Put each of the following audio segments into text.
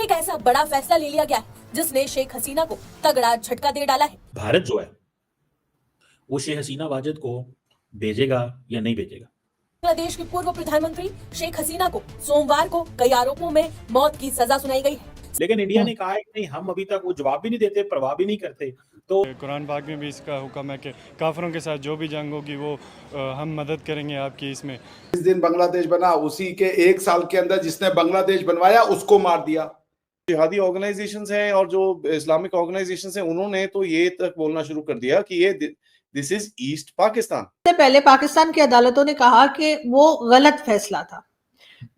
एक ऐसा बड़ा फैसला ले लिया गया है जिसने शेख हसीना को तगड़ा झटका दे डाला है। भारत जो है वो शेख हसीना वाजिद को भेजेगा या नहीं भेजेगा? बांग्लादेश की पूर्व प्रधानमंत्री शेख हसीना को सोमवार को कई आरोपों में मौत की सजा सुनाई गई है, लेकिन इंडिया ने कहा है कि नहीं, हम अभी तक वो जवाब भी नहीं देते, परवाह भी नहीं करते। तो कुरान पाक में भी इसका हुक्म है कि काफिरों के साथ जो भी जंग होगी वो हम मदद करेंगे आपकी। इसमें जिस दिन बांग्लादेश बना उसी के 1 साल के अंदर जिसने बांग्लादेश बनवाया उसको मार दिया। जिहादी ऑर्गेनाइजेशंस हैं और जो इस्लामिक ऑर्गेनाइजेशंस हैं उन्होंने तो ये तक बोलना शुरू कर दिया कि ये दिस इज ईस्ट पाकिस्तान। इससे पहले पाकिस्तान की अदालतों ने कहा कि वो गलत फैसला था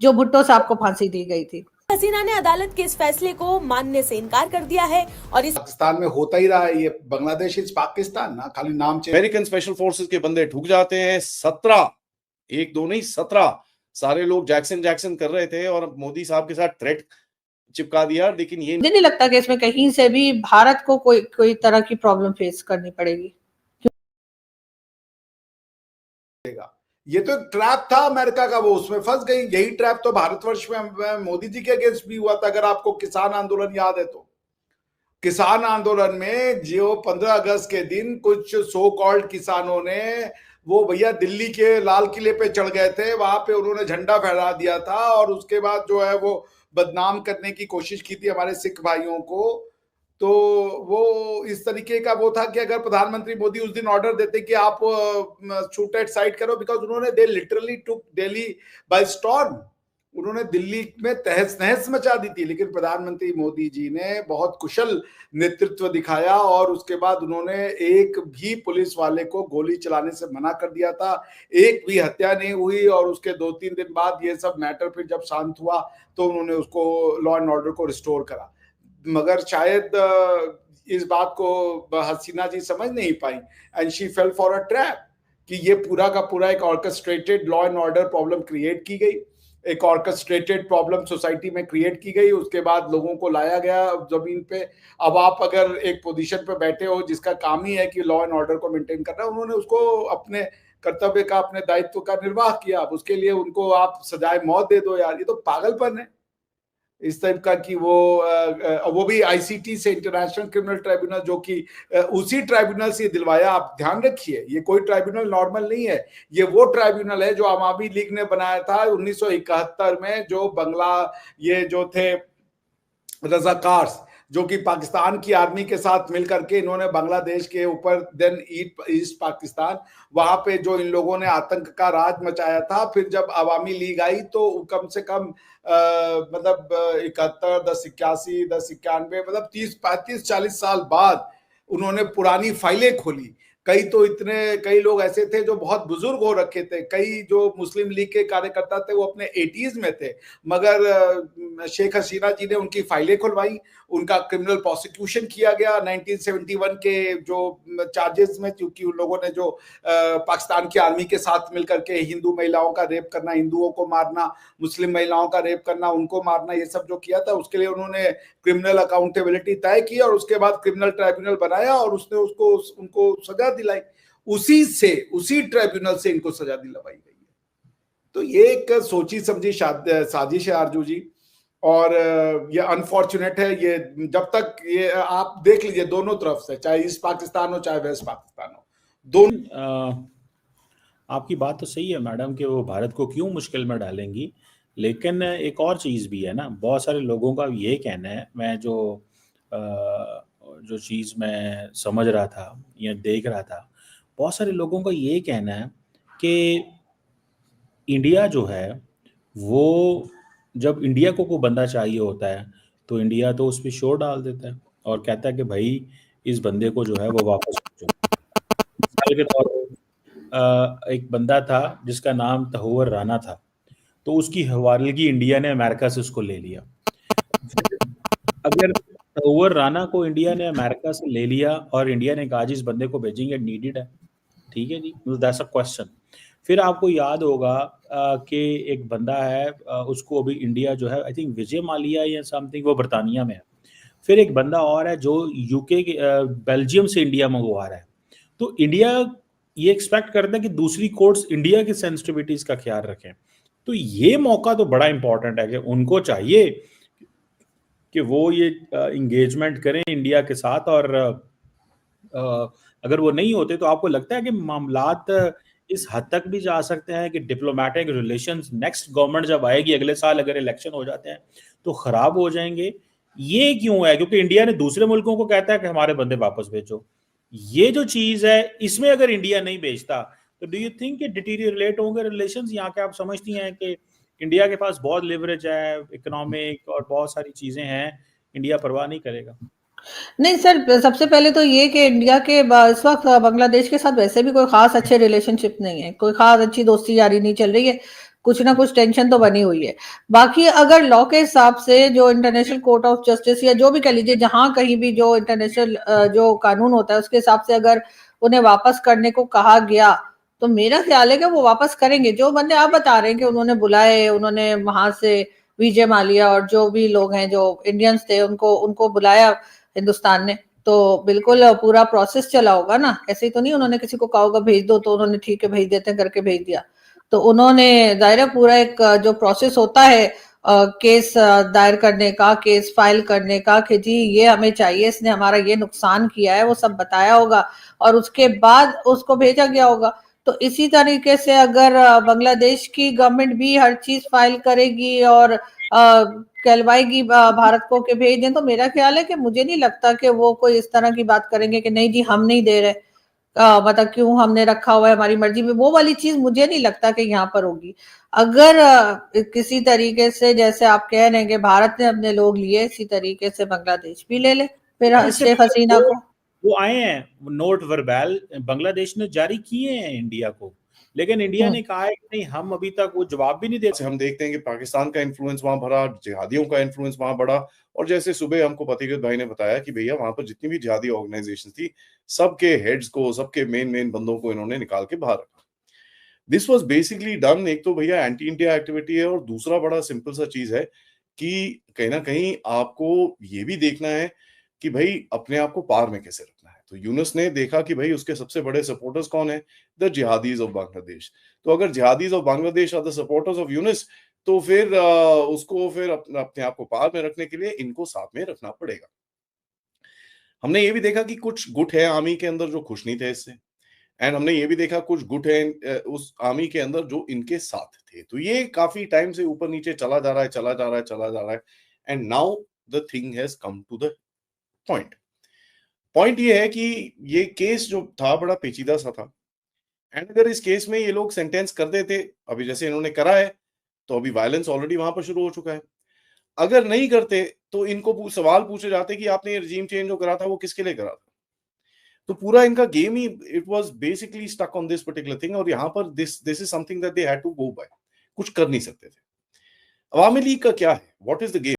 जो भुट्टो साहब को फांसी दी गई थी। हसीना ने अदालत के इस फैसले को मानने से इनकार कर दिया है और इस पाकिस्तान में होता ही रहा है ये। बांग्लादेश इज पाकिस्तान ना, खाली नाम चेंज। अमेरिकन स्पेशल फोर्सेस के बंदे ढुक जाते हैं। 17, एक दो नहीं 17 सारे लोग जैक्सन कर रहे थे और मोदी साहब के साथ थ्रेट चिपका दिया। लेकिन ये मुझे नहीं लगता कि इसमें कहीं से भी भारत को कोई तरह की प्रॉब्लम फेस करनी पड़ेगी। ये तो ट्रैप था अमेरिका का, वो उसमें फंस गई। यही ट्रैप तो भारतवर्ष में मोदी जी के अगेंस्ट भी हुआ था। अगर आपको किसान आंदोलन याद है तो किसान आंदोलन में जो 15 अगस्त के दिन कुछ सो कॉल्ड किसानों ने वो भैया दिल्ली के लाल किले पे चढ़ गए थे, वहां पे उन्होंने झंडा फहरा दिया था और उसके बाद जो है वो बदनाम करने की कोशिश की थी हमारे सिख भाइयों को। तो वो इस तरीके का वो था कि अगर प्रधानमंत्री मोदी उस दिन ऑर्डर देते कि आप शूट एट साइट करो, बिकॉज उन्होंने they literally took Delhi by storm. उन्होंने दिल्ली में तहस नहस मचा दी थी, लेकिन प्रधानमंत्री मोदी जी ने बहुत कुशल नेतृत्व दिखाया और उसके बाद उन्होंने एक भी पुलिस वाले को गोली चलाने से मना कर दिया था। एक भी हत्या नहीं हुई और उसके 2-3 दिन बाद ये सब मैटर फिर जब शांत हुआ तो उन्होंने उसको लॉ एंड ऑर्डर को रिस्टोर करा। मगर शायद इस बात को हसीना जी समझ नहीं पाई and she fell for a trap कि ये पूरा का पूरा एक orchestrated law and order problem create की गई, एक ऑर्केस्ट्रेटेड प्रॉब्लम सोसाइटी में क्रिएट की गई। उसके बाद लोगों को लाया गया जमीन पे। अब आप अगर एक पोजीशन पे बैठे हो जिसका काम ही है कि लॉ एंड ऑर्डर को मेंटेन करना, उन्होंने उसको अपने कर्तव्य का, अपने दायित्व का निर्वाह किया। अब उसके लिए उनको आप सजाए मौत दे दो यार, ये तो पागलपन है इस टाइप का। कि वो भी आईसीटी से, इंटरनेशनल क्रिमिनल ट्राइब्यूनल, जो कि उसी ट्राइब्यूनल से दिलवाया। आप ध्यान रखिए, ये कोई ट्राइब्यूनल नॉर्मल नहीं है, ये वो ट्राइब्यूनल है जो अवामी लीग ने बनाया था 1971 में। जो ये जो थे रजाकार्स, जो कि पाकिस्तान की आर्मी के साथ मिलकर के इन्होंने बांग्लादेश के ऊपर देन ईस्ट पाकिस्तान, वहां पे जो इन लोगों ने आतंक का राज मचाया था। फिर जब अवामी लीग आई तो कम से कम मतलब 71, 1081, 1091, मतलब 30-35-40 साल बाद उन्होंने पुरानी फाइलें खोली। कई लोग ऐसे थे जो बहुत बुजुर्ग हो रखे थे। कई जो मुस्लिम लीग के कार्यकर्ता थे वो अपने 80s में थे, मगर शेख हसीना जी ने उनकी फाइलें खुलवाई, उनका क्रिमिनल प्रोसिक्यूशन किया गया 1971 के जो चार्जेस में। क्योंकि उन लोगों ने जो पाकिस्तान की आर्मी के साथ मिलकर के हिंदू महिलाओं का रेप करना, हिंदुओं को मारना, मुस्लिम महिलाओं का रेप करना, उनको मारना, ये सब जो किया था, उसके लिए उन्होंने क्रिमिनल अकाउंटेबिलिटी तय की और उसके बाद क्रिमिनल ट्राइब्यूनल बनाया और उसने उनको सजा दिलाई। उसी ट्राइब्यूनल से इनको सजा दिलवाई गई है। तो ये एक सोची समझी साजिश है आरजू जी, और ये अनफॉर्चुनेट है। ये जब तक ये आप देख लीजिए दोनों तरफ से, चाहे ईस्ट पाकिस्तान हो चाहे वेस्ट पाकिस्तान हो, दोनों। आपकी बात तो सही है मैडम कि वो भारत को क्यों मुश्किल में डालेंगी, लेकिन एक और चीज़ भी है ना। बहुत सारे लोगों का ये कहना है, मैं जो चीज़ मैं समझ रहा था या देख रहा था, बहुत सारे लोगों का ये कहना है कि इंडिया जो है वो, जब इंडिया को कोई बंदा चाहिए होता है तो इंडिया तो उस पर शोर डाल देता है और कहता है कि भाई इस बंदे को जो है वो वापस भेजो। मिसाल के तौर पर एक बंदा था जिसका नाम तहव्वुर राना था, तो उसकी हवालगी इंडिया ने अमेरिका से उसको ले लिया। अगर तहव्वुर राना को इंडिया ने अमेरिका से ले लिया और इंडिया ने कहा जी इस बंदे को भेजेंगे, नीडेड है, ठीक है जी, दैट्स अ क्वेश्चन। फिर आपको याद होगा कि एक बंदा है, उसको अभी इंडिया जो है, आई थिंक विजय मालिया या समथिंग, वो बरतानिया में है। फिर एक बंदा और है जो यूके बेल्जियम से इंडिया मंगवा रहा है। तो इंडिया ये एक्सपेक्ट करता है कि दूसरी कोर्ट्स इंडिया की सेंसिटिविटीज का ख्याल रखें। तो ये मौका तो बड़ा इंपॉर्टेंट है कि उनको चाहिए कि वो ये इंगेजमेंट करें इंडिया के साथ, और अगर वो नहीं होते तो आपको लगता है कि मामलात इस हद तक भी जा सकते हैं कि डिप्लोमेटिक रिलेशंस नेक्स्ट गवर्नमेंट जब आएगी अगले साल अगर इलेक्शन हो जाते हैं तो खराब हो जाएंगे? ये क्यों है? क्योंकि इंडिया ने दूसरे मुल्कों को कहता है कि हमारे बंदे वापस भेजो। ये जो चीज है इसमें अगर इंडिया नहीं भेजता तो डू यू थिंक कि डिटीरियरेट होंगे रिलेशंस? यहाँ के आप समझती हैं कि इंडिया के पास बहुत लिवरेज है, इकोनॉमिक और बहुत सारी चीजें हैं, इंडिया परवाह नहीं करेगा? नहीं सर, सबसे पहले तो ये कि इंडिया के इस वक्त बांग्लादेश के साथ वैसे भी कोई खास अच्छे रिलेशनशिप नहीं है, कोई खास अच्छी दोस्ती यारी नहीं चल रही है, कुछ ना कुछ टेंशन तो बनी हुई है। बाकी अगर लॉ के हिसाब से जो इंटरनेशनल कोर्ट ऑफ जस्टिस या जो भी कह लीजिए, जहां कहीं भी जो इंटरनेशनल जो कानून होता है उसके हिसाब से अगर उन्हें वापस करने को कहा गया तो मेरा ख्याल है कि वो वापस करेंगे। जो बंदे आप बता रहे हैं कि उन्होंने बुलाए, उन्होंने वहां से विजय माल्या और जो भी लोग हैं जो इंडियंस थे उनको बुलाया हिंदुस्तान ने, तो बिल्कुल पूरा प्रोसेस चला होगा ना। ऐसे ही तो नहीं उन्होंने किसी को कहा होगा भेज दो तो उन्होंने ठीक है भेज देते हैं करके भेज दिया। तो उन्होंने दायरा पूरा एक जो प्रोसेस होता है केस दायर करने का, केस फाइल करने का कि जी ये हमें चाहिए, इसने हमारा ये नुकसान किया है, वो सब बताया होगा और उसके बाद उसको भेजा गया होगा। तो इसी तरीके से अगर बांग्लादेश की गवर्नमेंट भी हर चीज फाइल करेगी और कहलवाएगी भारत को कि भेज दें, तो मेरा ख्याल है कि मुझे नहीं लगता कि वो कोई इस तरह की बात करेंगे कि नहीं जी हम नहीं दे रहे, मतलब क्यों हमने रखा हुआ है हमारी मर्जी में। वो वाली चीज मुझे नहीं लगता कि यहाँ पर होगी। अगर किसी तरीके से जैसे आप कह रहे हैं कि भारत ने अपने लोग लिए, इसी तरीके से बांग्लादेश भी ले ले फिर इससे शेख हसीना को। वो आए हैं नोट वर्बैल बांग्लादेश ने जारी किए हैं इंडिया को, लेकिन इंडिया ने कहा है कि नहीं हम अभी तक वो जवाब भी नहीं दे। हम देखते हैं कि पाकिस्तान का इन्फ्लुएंस वहां भरा, जिहादियों का इन्फ्लुएंस वहां बढ़ा, और जैसे सुबह हमको पथिकृत भाई ने बताया कि भैया वहां पर जितनी भी जिहादी ऑर्गेनाइजेशन थी सबके हेड्स को, सबके मेन बंदों को इन्होंने निकाल के बाहर रखा। This was basically done. एक तो भैया एंटी इंडिया एक्टिविटी है, और दूसरा बड़ा सिंपल सा चीज है कि कहीं ना कहीं आपको ये भी देखना है कि भाई अपने आप को पार में कैसे रखना है। तो यूनुस ने देखा कि भाई उसके सबसे बड़े सपोर्टर्स कौन है? The jihadis of Bangladesh. तो अगर jihadis of Bangladesh are the supporters of Yunus, तो फिर उसको फिर अपने आप को पार में रखने के लिए इनको साथ में रखना पड़ेगा। हमने ये भी देखा कि कुछ गुट है आर्मी के अंदर जो खुश नहीं थे इससे, एंड हमने ये भी देखा कुछ गुट है उस आर्मी के अंदर जो इनके साथ थे। तो ये काफी टाइम से ऊपर नीचे चला जा रहा है and now the thing has come to the point ये है कि ये केस जो था बड़ा पेचीदा सा था, एंड अगर इस केस में ये लोग सेंटेंस कर देते अभी जैसे इन्होंने करा है, तो अभी वायलेंस ऑलरेडी वहां पर शुरू हो चुका है। अगर नहीं करते तो इनको सवाल पूछे जाते कि आपने ये रजीम चेंज जो करा था वो किसके लिए करा था। तो पूरा इनका गेम ही it was basically stuck on this particular thing, और यहाँ पर this is something that they had to go by. कुछ कर नहीं सकते थे। अवामी लीग का क्या है? What is the game?